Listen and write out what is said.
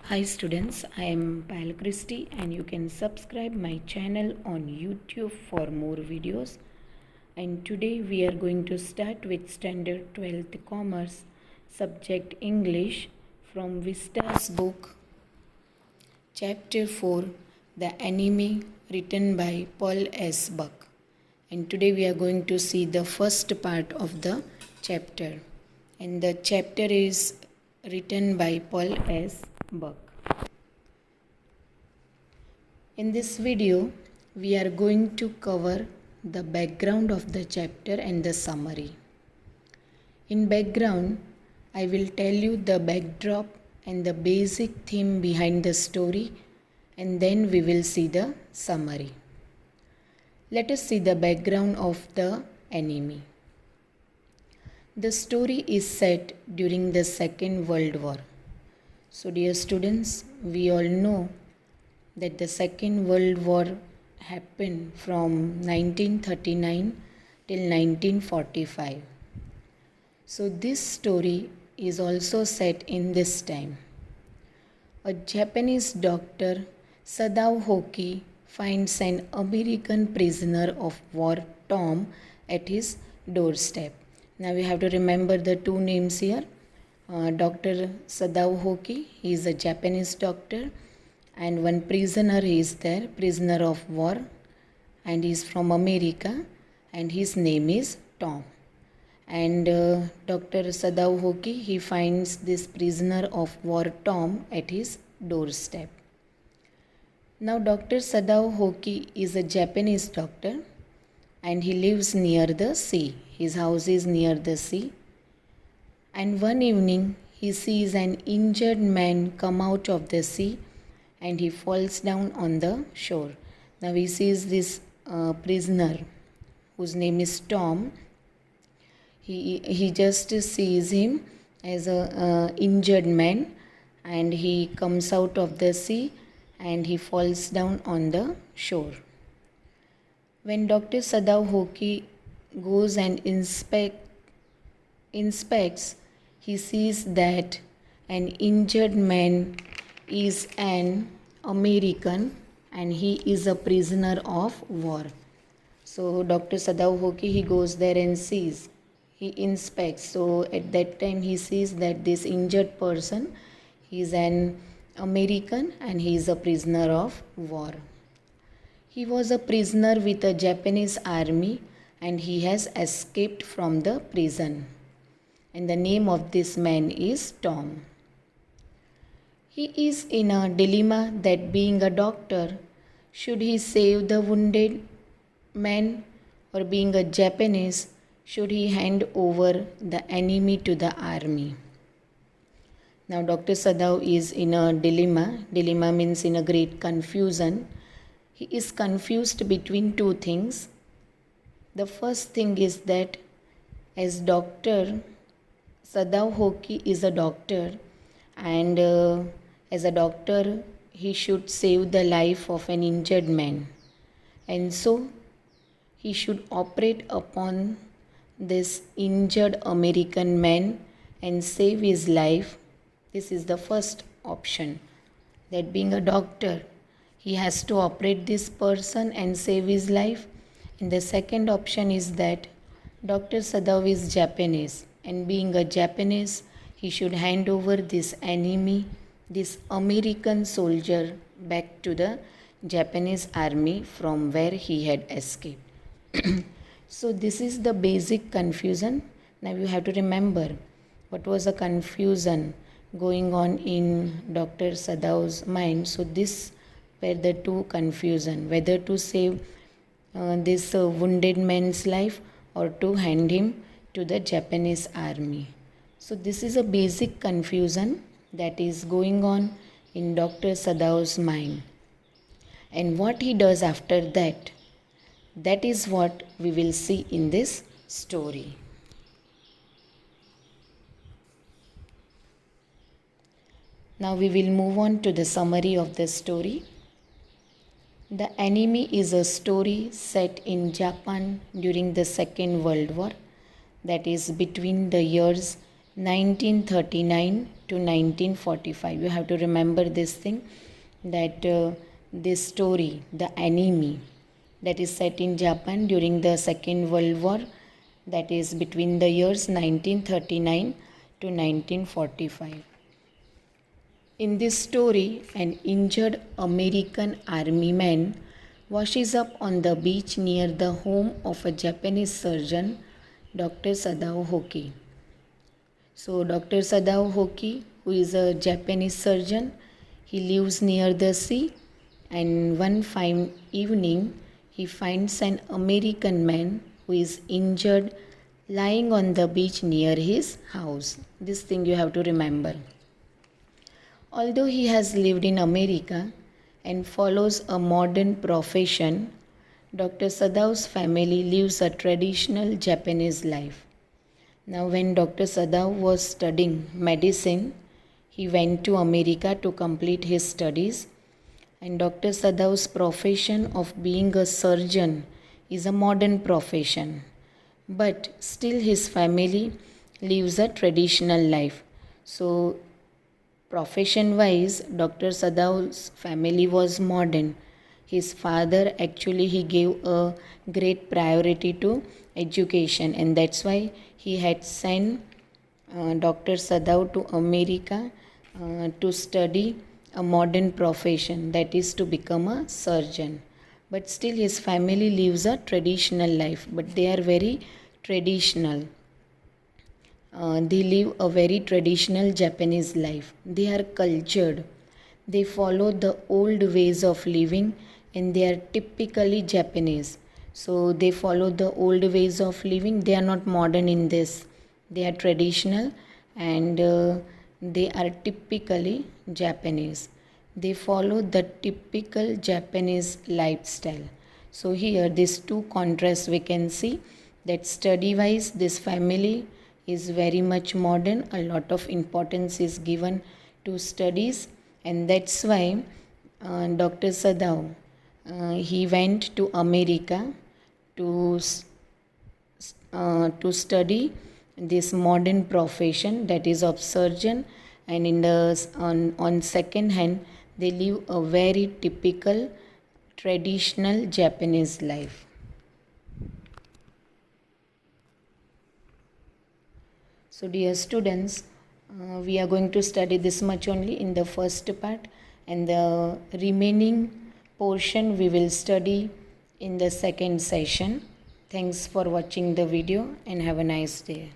Hi students, I am Payal Christy and you can subscribe my channel on YouTube for more videos. And today we are going to start with Standard 12th Commerce subject English from Vista's book Chapter 4 The Enemy, written by Paul S. Buck. And today we are going to see the first part of the chapter. And the chapter is written by Paul S. Buck. In this video, we are going to cover the background of the chapter and the summary. In background, I will tell you the backdrop and the basic theme behind the story, and then we will see the summary. Let us see the background of the enemy. The story is set during the Second World War. So dear students, we all know that the Second World War happened from 1939 till 1945. So this story is also set in this time. A Japanese doctor, Sadao Hoki, finds an American prisoner of war, Tom, at his doorstep. Now we have to remember the two names here. Dr. Sadao Hoki, he is a Japanese doctor, and one prisoner is there, prisoner of war, and he is from America, and his name is Tom. And Dr. Sadao Hoki, he finds this prisoner of war Tom at his doorstep. Now Dr. Sadao Hoki is a Japanese doctor and he lives near the sea. His house is near the sea. And one evening he sees an injured man come out of the sea and he falls down on the shore. Now he sees this prisoner whose name is Tom. He just sees him as a injured man, and he comes out of the sea and he falls down on the shore. When Dr. Sadao Hoki goes and inspects, he sees that an injured man is an American and he is a prisoner of war. So Dr. Sadao Hoki, he goes there and sees, he inspects. So at that time he sees that this injured person, he is an American and he is a prisoner of war. He was a prisoner with the Japanese army and he has escaped from the prison. And the name of this man is Tom. He is in a dilemma that being a doctor, should he save the wounded man, or being a Japanese, should he hand over the enemy to the army? Now Dr. Sadao is in a dilemma. Dilemma means in a great confusion. He is confused between two things. The first thing is that as doctor, Sadao Hoki is a doctor, and as a doctor he should save the life of an injured man, and so he should operate upon this injured American man and save his life. This is the first option, that being a doctor he has to operate this person and save his life. And the second option is that Dr. Sadao is Japanese, and being a Japanese he should hand over this enemy, this American soldier, back to the Japanese army from where he had escaped. So this is the basic confusion. Now you have to remember what was the confusion going on in Dr. Sadao's mind. So this were the two confusion, whether to save this wounded man's life or to hand him to the Japanese army. So this is a basic confusion that is going on in Dr. Sadao's mind. And what he does after that, that is what we will see in this story. Now we will move on to the summary of the story. The Enemy is a story set in Japan during the Second World War, that is between the years 1939 to 1945. You have to remember this thing, that this story, the anime, that is set in Japan during the Second World War, that is between the years 1939 to 1945. In this story, an injured American army man washes up on the beach near the home of a Japanese surgeon, Dr. Sadao Hoki. So, Dr. Sadao Hoki, who is a Japanese surgeon, he lives near the sea, and one fine evening he finds an American man who is injured lying on the beach near his house. This thing you have to remember. Although he has lived in America and follows a modern profession, Dr. Sadao's family lives a traditional Japanese life. Now, when Dr. Sadao was studying medicine, he went to America to complete his studies, and Dr. Sadao's profession of being a surgeon is a modern profession, but still his family lives a traditional life. So, profession wise, Dr. Sadao's family was modern. His father actually he gave a great priority to education, and that's why he had sent Dr. Sadao to America to study a modern profession, that is to become a surgeon. But still his family lives a traditional life, but they are very traditional. They live a very traditional Japanese life. They are cultured. They follow the old ways of living, and they are typically Japanese. So they follow the old ways of living. They are not modern in this. They are traditional, and they are typically Japanese. They follow the typical Japanese lifestyle. So here these two contrasts we can see, that study wise this family is very much modern. A lot of importance is given to studies, and that's why Dr. Sadao he went to America to study this modern profession, that is of surgeon, and in the on second hand they live a very typical traditional Japanese life. So dear students, we are going to study this much only in the first part, and the remaining portion we will study in the second session. Thanks for watching the video, and have a nice day.